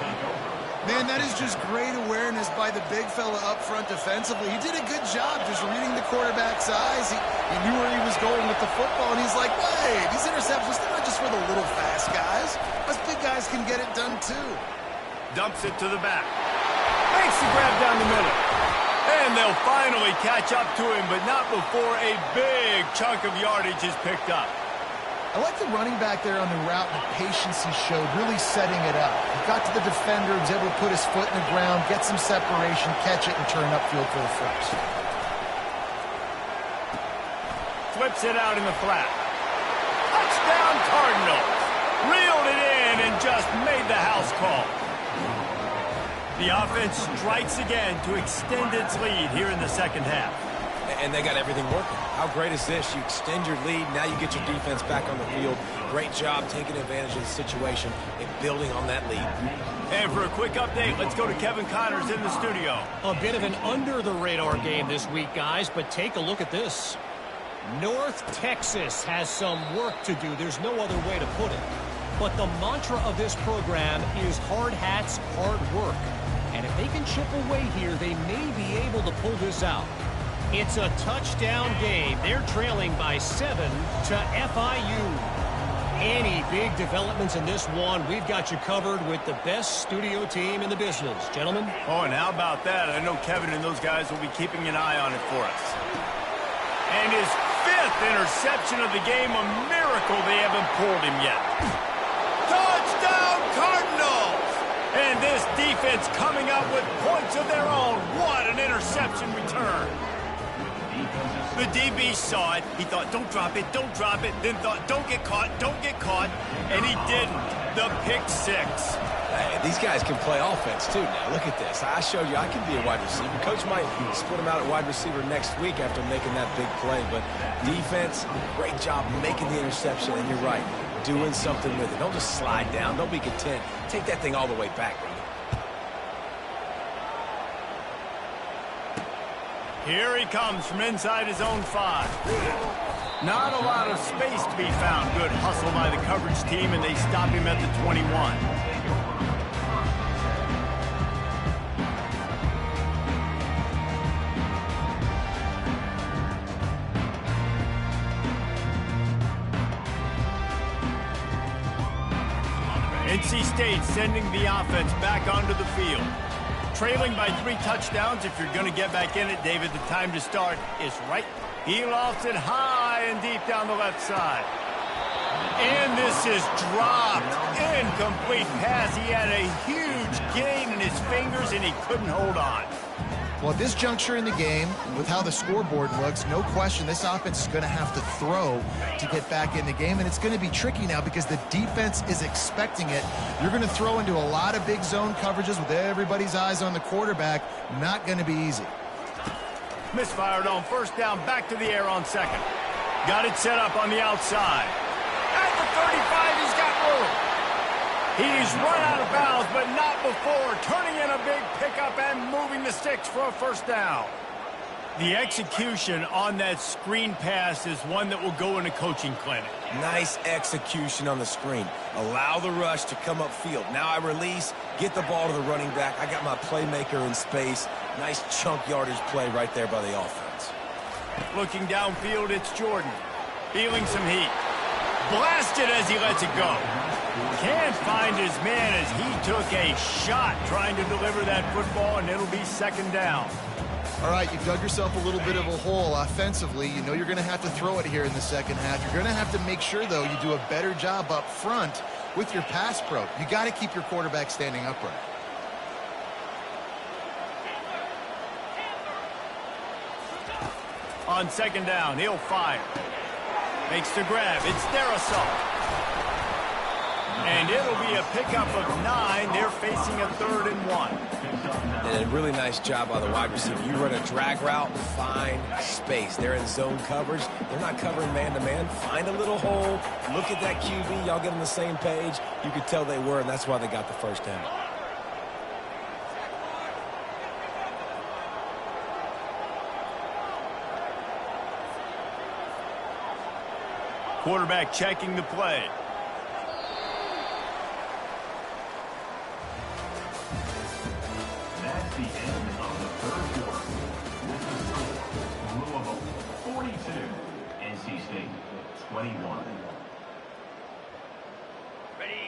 Man, that is just great awareness by the big fella up front defensively. He did a good job just reading the quarterback's eyes. He knew where he was going with the football, and he's like, wait, these interceptions, they're not just for the little fast guys. Us big guys can get it done too. Dumps it to the back. Makes the grab down the middle. And they'll finally catch up to him, but not before a big chunk of yardage is picked up. I like the running back there on the route and the patience he showed, really setting it up. He got to the defender, was able to put his foot in the ground, get some separation, catch it, and turn upfield for the first. Flips it out in the flat. Touchdown Cardinals. Reeled it in and just made the house call. The offense strikes again to extend its lead here in the second half. And they got everything working. How great is this? You extend your lead, now you get your defense back on the field. Great job taking advantage of the situation and building on that lead. And for a quick update, let's go to Kevin Connors in the studio. A bit of an under-the-radar game this week, guys, but take a look at this. North Texas has some work to do. There's no other way to put it. But the mantra of this program is hard hats, hard work. And if they can chip away here, they may be able to pull this out. It's a touchdown game. They're trailing by 7 to FIU. Any big developments in this one, we've got you covered with the best studio team in the business. Gentlemen? Oh, and how about that? I know Kevin and those guys will be keeping an eye on it for us. And his 5th interception of the game, a miracle they haven't pulled him yet. Touchdown Cardinals! And this defense coming up with points of their own. What an interception return. The DB saw it. He thought, don't drop it, don't drop it. Then thought, don't get caught, don't get caught. And he didn't. The pick 6. Hey, these guys can play offense, too, now. Look at this. I showed you I can be a wide receiver. Coach might split him out at wide receiver next week after making that big play. But defense, great job making the interception. And you're right, doing something with it. Don't just slide down. Don't be content. Take that thing all the way back, brother. Here he comes from inside his own 5. Not a lot of space to be found. Good hustle by the coverage team, and they stop him at the 21. NC State sending the offense back onto the field. Trailing by 3 touchdowns. If you're going to get back in it, David, the time to start is right. He lofts it high and deep down the left side. And this is dropped. Incomplete pass. He had a huge gain in his fingers, and he couldn't hold on. Well, at this juncture in the game, with how the scoreboard looks, no question this offense is going to have to throw to get back in the game, and it's going to be tricky now because the defense is expecting it. You're going to throw into a lot of big zone coverages with everybody's eyes on the quarterback. Not going to be easy. Misfired on first down, back to the air on second. Got it set up on the outside. At the 35, he's got room. He's run out of bounds, but not before. Turning in a big pickup and moving the sticks for a first down. The execution on that screen pass is one that will go in a coaching clinic. Nice execution on the screen. Allow the rush to come upfield. Now I release, get the ball to the running back. I got my playmaker in space. Nice chunk yardage play right there by the offense. Looking downfield, it's Jordan. Feeling some heat. Blasted as he lets it go. Can't find his man as he took a shot trying to deliver that football, and it'll be second down. All right, you've dug yourself a little bit of a hole offensively. You know you're going to have to throw it here in the second half. You're going to have to make sure, though, you do a better job up front with your pass pro. You got to keep your quarterback standing upright. On second down, he'll fire. Makes the grab. It's their assault. And it'll be a pickup of 9. They're facing a 3rd and 1. And a really nice job by the wide receiver. You run a drag route, find space. They're in zone coverage. They're not covering man-to-man. Find a little hole. Look at that QB. Y'all get on the same page. You could tell they were, and that's why they got the first down. Quarterback checking the play. That's the end of the 3rd quarter. This is the score. Louisville 42, NC State 21.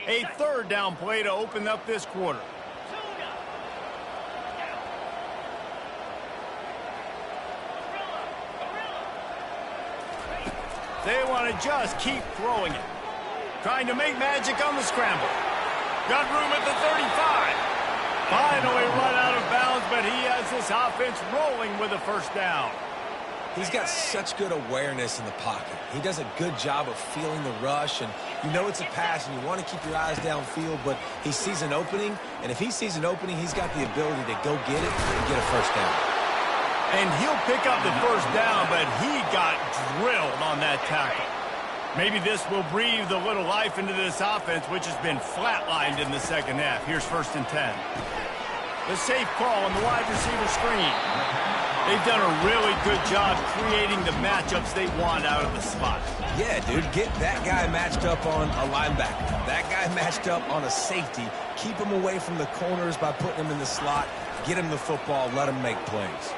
A 3rd down play to open up this quarter. They want to just keep throwing it. trying to make magic on the scramble. Got room at the 35. Finally run out of bounds, but he has this offense rolling with a first down. He's got such good awareness in the pocket. He does a good job of feeling the rush, and you know it's a pass, and you want to keep your eyes downfield, but he sees an opening, and if he sees an opening, he's got the ability to go get it and get a first down. And he'll pick up the first down, but he got drilled on that tackle. Maybe this will breathe a little life into this offense, which has been flatlined in the second half. Here's 1st and 10. The safe call on the wide receiver screen. They've done a really good job creating the matchups they want out of the slot. Yeah, dude, get that guy matched up on a linebacker. That guy matched up on a safety. Keep him away from the corners by putting him in the slot. Get him the football. Let him make plays.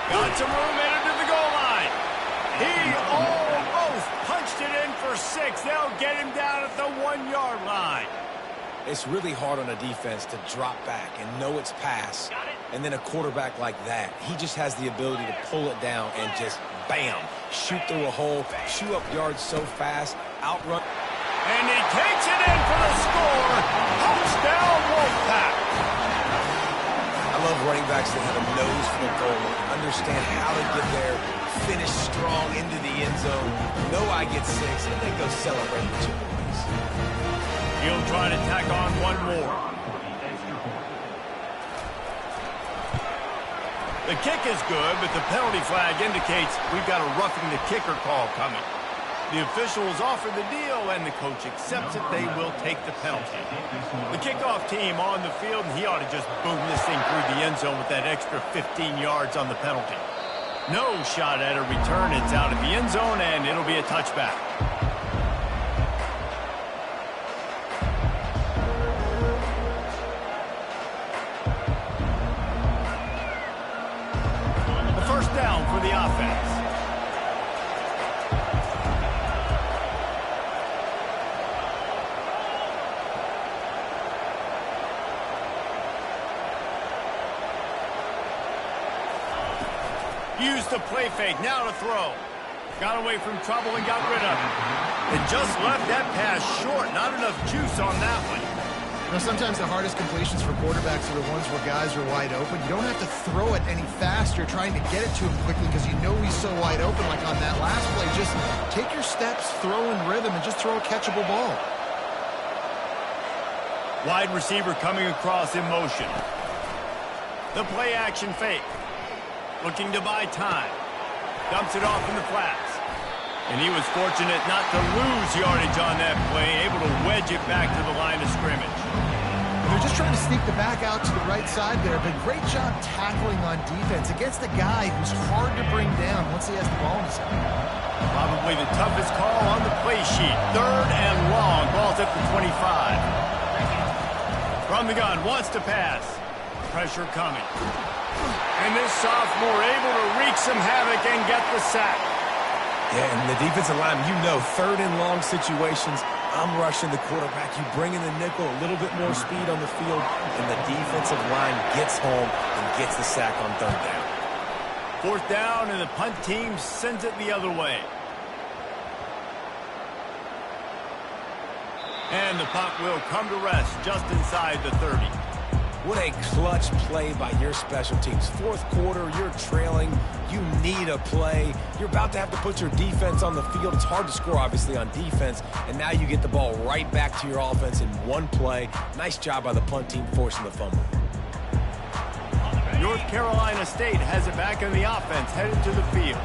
Got some room headed to the goal line. He almost punched it in for 6. They'll get him down at the 1-yard line. It's really hard on a defense to drop back and know it's pass, and then a quarterback like that, he just has the ability to pull it down and just, bam, shoot through a hole, shoot up yards so fast, outrun. And he takes it in for the score. Touchdown, Wolfpack. I love running backs that have a nose for the goal, understand how to get there, finish strong into the end zone, know I get 6, and then go celebrate with your boys. He'll try to tack on one more. The kick is good, but the penalty flag indicates we've got a roughing the kicker call coming. The officials offer the deal, and the coach accepts it. They will take the penalty. The kickoff team on the field, and he ought to just boom this thing through the end zone with that extra 15 yards on the penalty. No shot at a return. It's out of the end zone, and it'll be a touchback. First down for the offense. Used the play fake, now to throw. Got away from trouble and got rid of it. And just left that pass short. Not enough juice on that one. You know, sometimes the hardest completions for quarterbacks are the ones where guys are wide open. You don't have to throw it any faster trying to get it to him quickly because you know he's so wide open like on that last play. Just take your steps, throw in rhythm, and just throw a catchable ball. Wide receiver coming across in motion. The play action fake. Looking to buy time. Dumps it off in the flats. And he was fortunate not to lose yardage on that play, able to wedge it back to the line of scrimmage. They're just trying to sneak the back out to the right side there, but great job tackling on defense against a guy who's hard to bring down once he has the ball in his hand. Probably the toughest call on the play sheet. 3rd and long. Ball's at the 25. From the gun, wants to pass. Pressure coming. And this sophomore able to wreak some havoc and get the sack. Yeah, and the defensive line, you know, 3rd and long situations, I'm rushing the quarterback. You bring in the nickel, a little bit more speed on the field, and the defensive line gets home and gets the sack on 3rd down. 4th down, and the punt team sends it the other way. And the punt will come to rest just inside the 30. What a clutch play by your special teams. 4th quarter, you're trailing. You need a play. You're about to have to put your defense on the field. It's hard to score, obviously, on defense. And now you get the ball right back to your offense in one play. Nice job by the punt team forcing the fumble. North Carolina State has it back in the offense, headed to the field.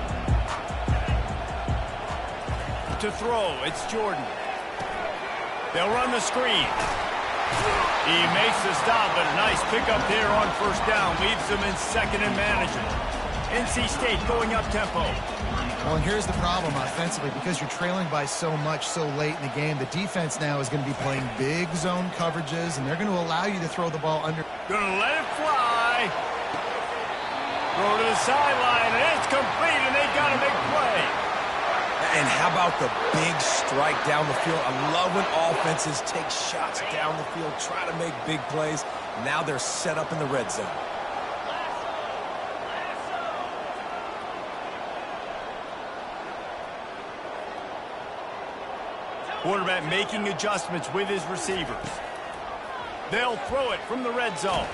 To throw, it's Jordan. They'll run the screen. He makes the stop, but a nice pickup there on 1st down. Leaves them in 2nd and management. NC State going up tempo. Well, and here's the problem offensively. Because you're trailing by so much so late in the game, the defense now is going to be playing big zone coverages, and they're going to allow you to throw the ball under. Going to let it fly. Throw to the sideline, and it's complete, and they've got to make play. And how about the big strike down the field? I love when offenses take shots down the field, try to make big plays. Now they're set up in the red zone. Quarterback making adjustments with his receivers. They'll throw it from the red zone.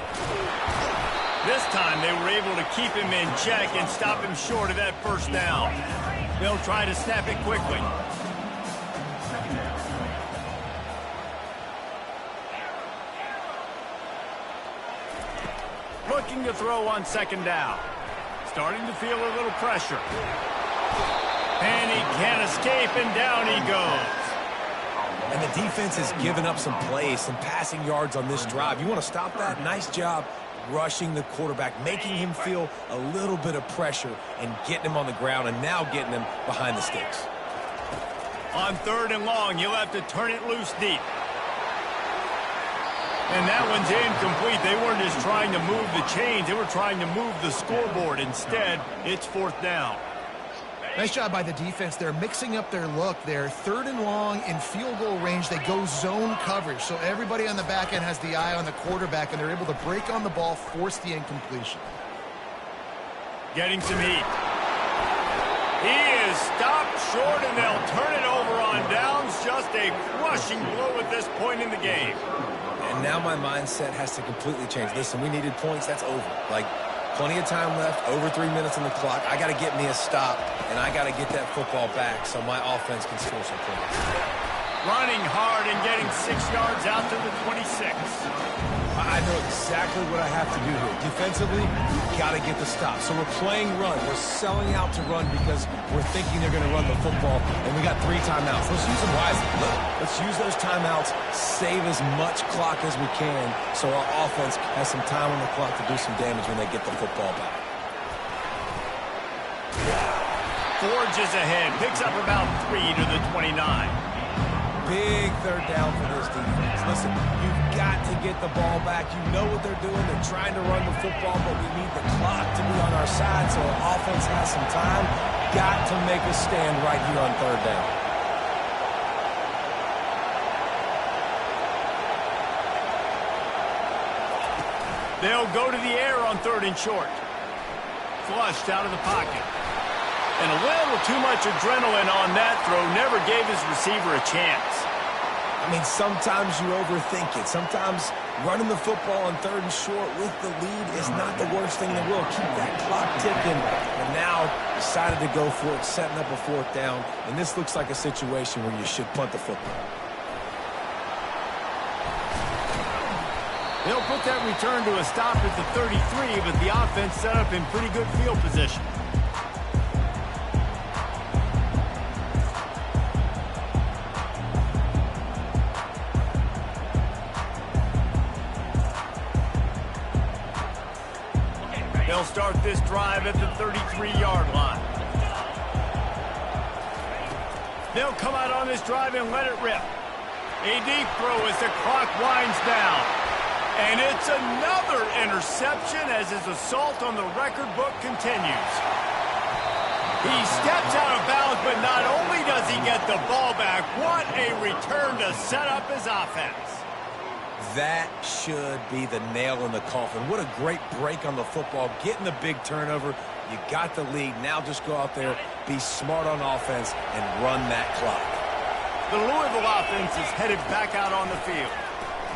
This time they were able to keep him in check and stop him short of that first down. They'll try to snap it quickly. Looking to throw on second down. Starting to feel a little pressure. And he can't escape, and down he goes. And the defense has given up some plays, some passing yards on this drive. You want to stop that? Nice job rushing the quarterback, making him feel a little bit of pressure and getting him on the ground and now getting him behind the sticks. On 3rd and long, you'll have to turn it loose deep. And that one's incomplete. They weren't just trying to move the chains. They were trying to move the scoreboard. Instead, it's 4th down. Nice job by the defense. They're mixing up their look. They're 3rd and long in field goal range. They go zone coverage. So everybody on the back end has the eye on the quarterback, and they're able to break on the ball, force the incompletion. Getting some heat. He is stopped short, and they'll turn it over on downs. Just a crushing blow at this point in the game. And now my mindset has to completely change. Listen, we needed points. That's over. Like, plenty of time left, over 3 minutes on the clock. I got to get me a stop, and I got to get that football back so my offense can score some points. Running hard and getting 6 yards out to the 26. I know exactly what I have to do here. Defensively, we've got to get the stop. So we're playing run. We're selling out to run because we're thinking they're going to run the football, and we got 3 timeouts. Let's use them wisely. Look, let's use those timeouts, save as much clock as we can so our offense has some time on the clock to do some damage when they get the football back. Forges ahead, picks up about 3 to the 29. Big 3rd down for this defense. Listen, you've got to get the ball back. You know what they're doing. They're trying to run the football, but we need the clock to be on our side so our offense has some time. Got to make a stand right here on 3rd down. They'll go to the air on 3rd and short. Flushed out of the pocket. And a little too much adrenaline on that throw. Never gave his receiver a chance. I mean, sometimes you overthink it. Sometimes running the football on 3rd and short with the lead is not the worst thing in the world. Keep that clock ticking. And now decided to go for it, setting up a 4th down. And this looks like a situation where you should punt the football. They'll put that return to a stop at the 33, but the offense set up in pretty good field position. They'll start this drive at the 33-yard line. They'll come out on this drive and let it rip. A deep throw as the clock winds down. And it's another interception as his assault on the record book continues. He steps out of bounds, but not only does he get the ball back, what a return to set up his offense. That should be the nail in the coffin. What a great break on the football. Getting the big turnover. You got the lead. Now just go out there, be smart on offense, and run that clock. The Louisville offense is headed back out on the field.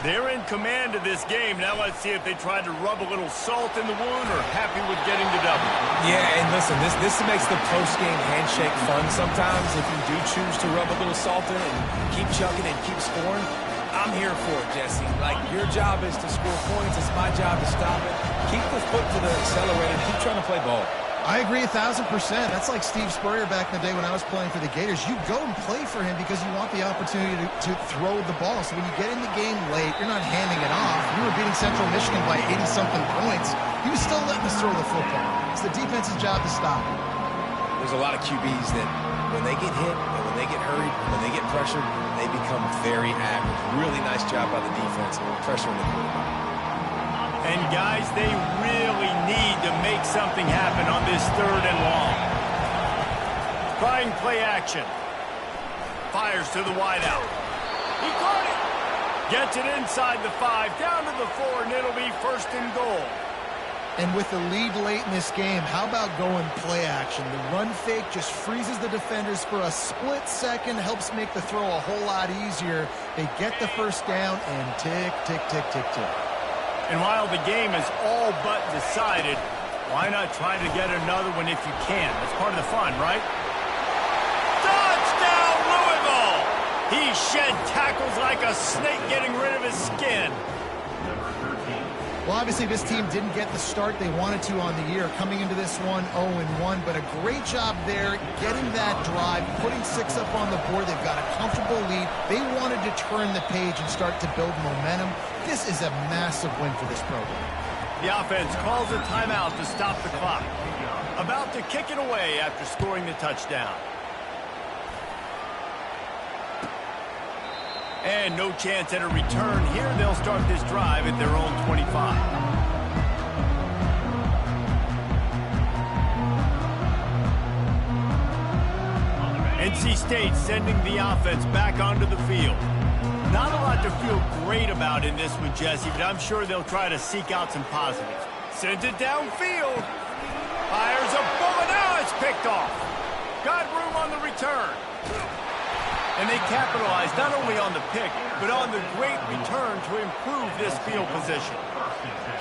They're in command of this game. Now let's see if they try to rub a little salt in the wound or happy with getting the W. Yeah, and listen, this makes the post-game handshake fun sometimes. If you do choose to rub a little salt in and keep chucking and keep scoring, I'm here for it, Jesse. Like, your job is to score points. It's my job to stop it. Keep the foot to the accelerator. Keep trying to play ball. I agree 1,000%. That's like Steve Spurrier back in the day when I was playing for the Gators. You go and play for him because you want the opportunity to throw the ball. So when you get in the game late, you're not handing it off. We were beating Central Michigan by 80-something points. He was still letting us throw the football. It's the defense's job to stop it. There's a lot of QBs that when they get hit and when they get hurried, when they get pressured, they become very average. Really nice job by the defense, pressuring the quarterback. And guys, they really need to make something happen on this 3rd and long. Trying play action. Fires to the wideout. He caught it. Gets it inside the 5, down to the 4, and it'll be 1st and goal. And with the lead late in this game, how about going play action? The run fake just freezes the defenders for a split second, helps make the throw a whole lot easier. They get the first down and tick, tick, tick, tick, tick. And while the game is all but decided, why not try to get another one if you can? That's part of the fun, right? Touchdown, Louisville! He shed tackles like a snake getting rid of his skin. Well, obviously this team didn't get the start they wanted to on the year, coming into this one 0-1, but a great job there getting that drive, putting 6 up on the board. They've got a comfortable lead. They wanted to turn the page and start to build momentum. This is a massive win for this program. The offense calls a timeout to stop the clock. About to kick it away after scoring the touchdown. And no chance at a return here. They'll start this drive at their own 25. NC State sending the offense back onto the field. Not a lot to feel great about in this one, Jesse, but I'm sure they'll try to seek out some positives. Sends it downfield. Fires a bullet. Now it's picked off. Got room on the return. And they capitalize not only on the pick, but on the great return to improve this field position.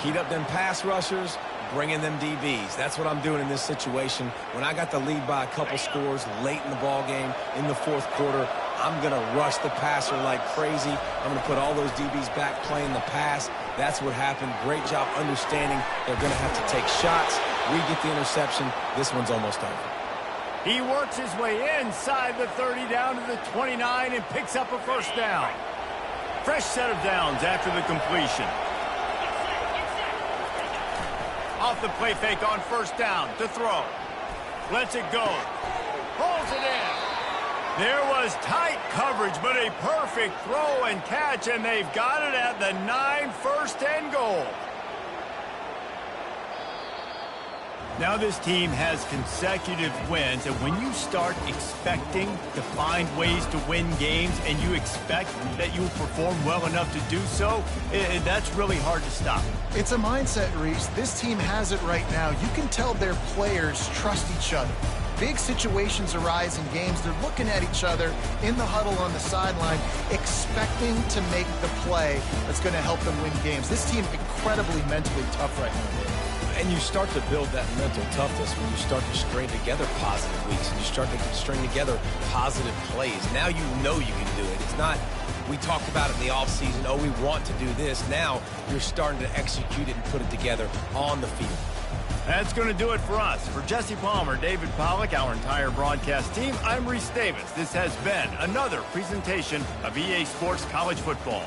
Heat up them pass rushers, bring in them DBs. That's what I'm doing in this situation. When I got the lead by a couple scores late in the ball game, in the fourth quarter, I'm going to rush the passer like crazy. I'm going to put all those DBs back playing the pass. That's what happened. Great job understanding they're going to have to take shots. We get the interception. This one's almost over. He works his way inside the 30 down to the 29 and picks up a first down. Fresh set of downs after the completion. Off the play fake on first down to throw. Lets it go. Pulls it in. There was tight coverage, but a perfect throw and catch, and they've got it at the 9, first and goal. Now this team has consecutive wins, and when you start expecting to find ways to win games and you expect that you'll perform well enough to do so, that's really hard to stop. It's a mindset, Reese. This team has it right now. You can tell their players trust each other. Big situations arise in games. They're looking at each other in the huddle on the sideline, expecting to make the play that's going to help them win games. This team incredibly mentally tough right now. And you start to build that mental toughness when you start to string together positive weeks and you start to string together positive plays. Now you know you can do it. It's not, we talked about it in the offseason, oh, we want to do this. Now you're starting to execute it and put it together on the field. That's going to do it for us. For Jesse Palmer, David Pollack, our entire broadcast team, I'm Reese Davis. This has been another presentation of EA Sports College Football.